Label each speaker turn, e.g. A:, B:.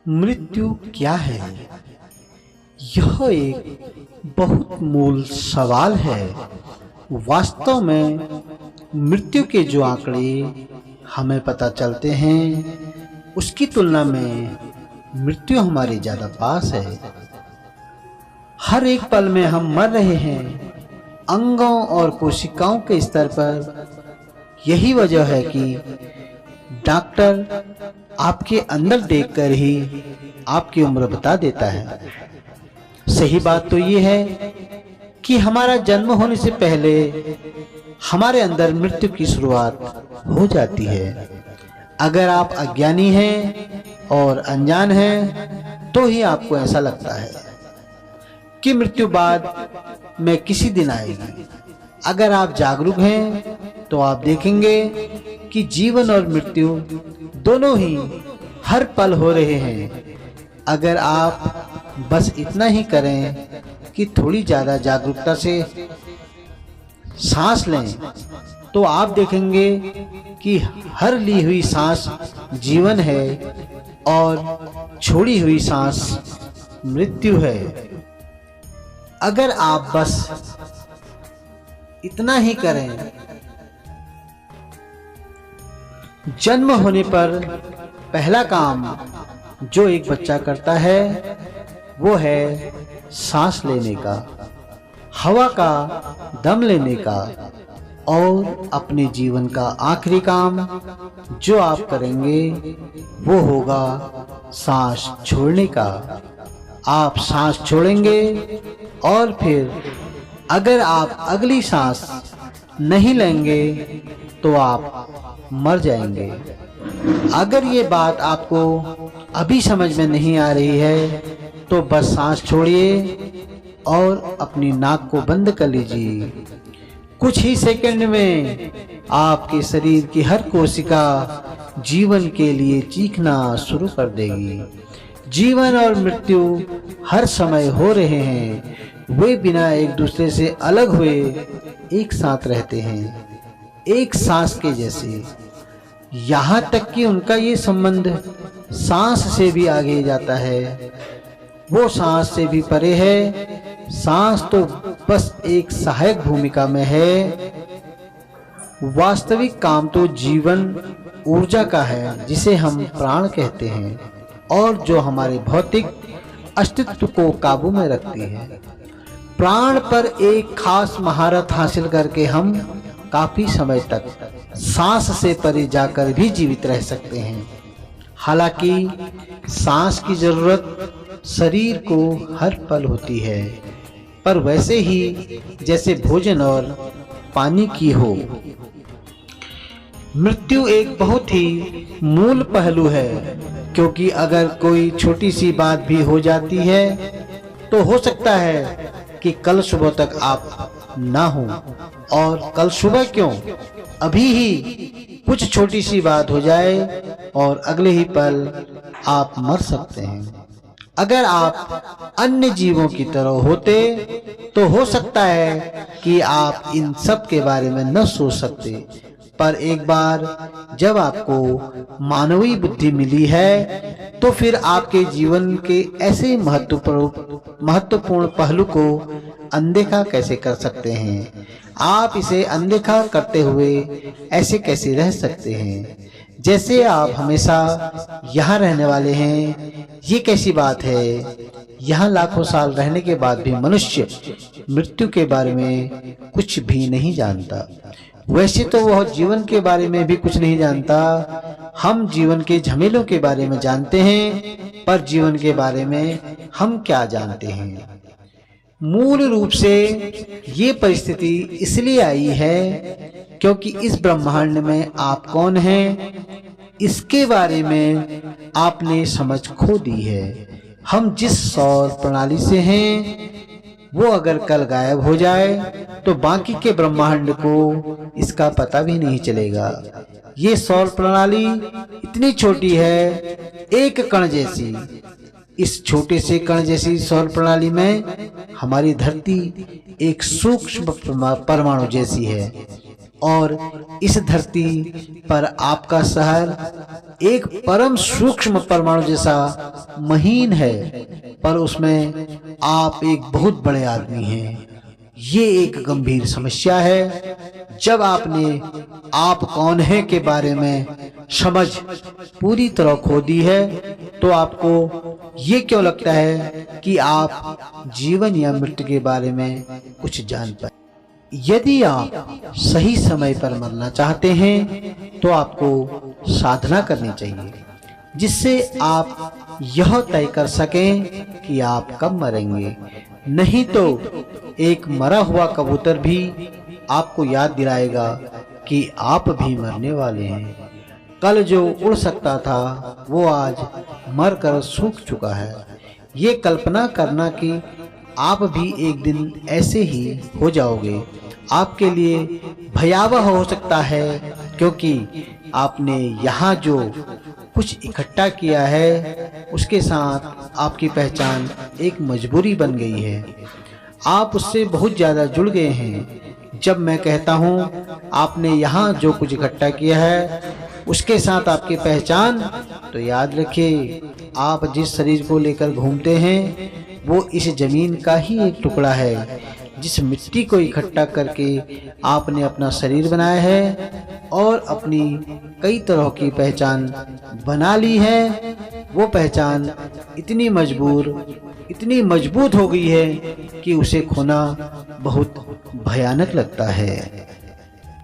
A: मृत्यु क्या है? यह एक बहुत मूल सवाल है। वास्तव में मृत्यु के जो आंकड़े हमें पता चलते हैं, उसकी तुलना में मृत्यु हमारे ज़्यादा पास है। हर एक पल में हम मर रहे हैं, अंगों और कोशिकाओं के स्तर पर। यही वजह है कि डॉक्टर आपके अंदर देखकर ही आपकी उम्र बता देता है। सही बात तो ये है कि हमारा जन्म होने से पहले हमारे अंदर मृत्यु की शुरुआत हो जाती है। अगर आप अज्ञानी हैं और अनजान हैं तो ही आपको ऐसा लगता है कि मृत्यु बाद में किसी दिन आएगी। अगर आप जागरूक हैं तो आप देखेंगे कि जीवन और मृत्यु दोनों ही हर पल हो रहे हैं। अगर आप बस इतना ही करें कि थोड़ी ज़्यादा जागरूकता से सांस लें, तो आप देखेंगे कि हर ली हुई सांस जीवन है और छोड़ी हुई सांस मृत्यु है। अगर आप बस इतना ही करें, जन्म होने पर पहला काम जो एक बच्चा करता है वो है सांस लेने का, हवा का दम लेने का। और अपने जीवन का आखिरी काम जो आप करेंगे वो होगा सांस छोड़ने का। आप सांस छोड़ेंगे और फिर अगर आप अगली सांस नहीं लेंगे तो आप मर जाएंगे। अगर ये बात आपको अभी समझ में नहीं आ रही है तो बस सांस छोड़िए और अपनी नाक को बंद कर लीजिए। कुछ ही सेकंड में आपके शरीर की हर कोशिका जीवन के लिए चीखना शुरू कर देगी। जीवन और मृत्यु हर समय हो रहे हैं, वे बिना एक दूसरे से अलग हुए एक साथ रहते हैं, एक सांस के जैसे। यहाँ तक कि उनका ये संबंध सांस से भी आगे जाता है, वो सांस से भी परे है। सांस तो बस एक सहायक भूमिका में है। वास्तविक काम तो जीवन ऊर्जा का है, जिसे हम प्राण कहते हैं और जो हमारे भौतिक अस्तित्व को काबू में रखती है। प्राण पर एक खास महारत हासिल करके हम काफी समय तक सांस से परे जाकर भी जीवित रह सकते हैं। हालांकि सांस की जरूरत शरीर को हर पल होती है, पर वैसे ही जैसे भोजन और पानी की हो। मृत्यु एक बहुत ही मूल पहलू है, क्योंकि अगर कोई छोटी सी बात भी हो जाती है तो हो सकता है कि कल सुबह तक आप ना हो। और कल सुबह क्यों, अभी ही कुछ छोटी सी बात हो जाए और अगले ही पल आप मर सकते हैं। अगर आप अन्य जीवों की तरह होते तो हो सकता है कि आप इन सब के बारे में न सोच सकते, पर एक बार जब आपको मानवीय बुद्धि मिली है तो फिर आपके जीवन के ऐसे महत्वपूर्ण पहलू को अनदेखा कैसे कर सकते हैं? आप इसे अनदेखा करते हुए ऐसे कैसे रह सकते हैं जैसे आप हमेशा यहाँ रहने वाले हैं? ये कैसी बात है? यहाँ लाखों साल रहने के बाद भी मनुष्य मृत्यु के बारे में कुछ भी नहीं जानता। वैसे तो वह जीवन के बारे में भी कुछ नहीं जानता। हम जीवन के झमेलों के बारे में जानते हैं, पर जीवन के बारे में हम क्या जानते हैं? मूल रूप से ये परिस्थिति इसलिए आई है क्योंकि इस ब्रह्मांड में आप कौन हैं, इसके बारे में आपने समझ खो दी है। हम जिस सौर प्रणाली से हैं वो अगर कल गायब हो जाए तो बाकी के ब्रह्मांड को इसका पता भी नहीं चलेगा। ये सौर प्रणाली इतनी छोटी है, एक कण जैसी। इस छोटे से कण जैसी सौर प्रणाली में हमारी धरती एक सूक्ष्म परमाणु जैसी है। और इस धरती पर आपका शहर एक परम सूक्ष्म परमाणु जैसा महीन है, पर उसमें आप एक बहुत बड़े आदमी हैं। ये एक गंभीर समस्या है। जब आपने आप कौन है के बारे में समझ पूरी तरह खो दी है, तो आपको ये क्यों लगता है कि आप जीवन या मृत्यु के बारे में कुछ जान पाए। यदि आप सही समय पर मरना चाहते हैं तो आपको साधना करनी चाहिए, जिससे आप यह तय कर सकें कि आप कब मरेंगे। नहीं तो एक मरा हुआ कबूतर भी आपको याद दिलाएगा कि आप भी मरने वाले हैं। कल जो उड़ सकता था वो आज मरकर सूख चुका है। ये कल्पना करना कि आप भी एक दिन ऐसे ही हो जाओगे आपके लिए भयावह हो सकता है, क्योंकि आपने यहाँ जो कुछ इकट्ठा किया है उसके साथ आपकी पहचान एक मजबूरी बन गई है। आप उससे बहुत ज़्यादा जुड़ गए हैं। जब मैं कहता हूँ आपने यहाँ जो कुछ इकट्ठा किया है उसके साथ आपकी पहचान, तो याद रखिए आप जिस शरीर को लेकर घूमते हैं वो इस जमीन का ही एक टुकड़ा है। जिस मिट्टी को इकट्ठा करके आपने अपना शरीर बनाया है और अपनी कई तरह की पहचान बना ली है, वो पहचान इतनी मजबूत हो गई है कि उसे खोना बहुत भयानक लगता है।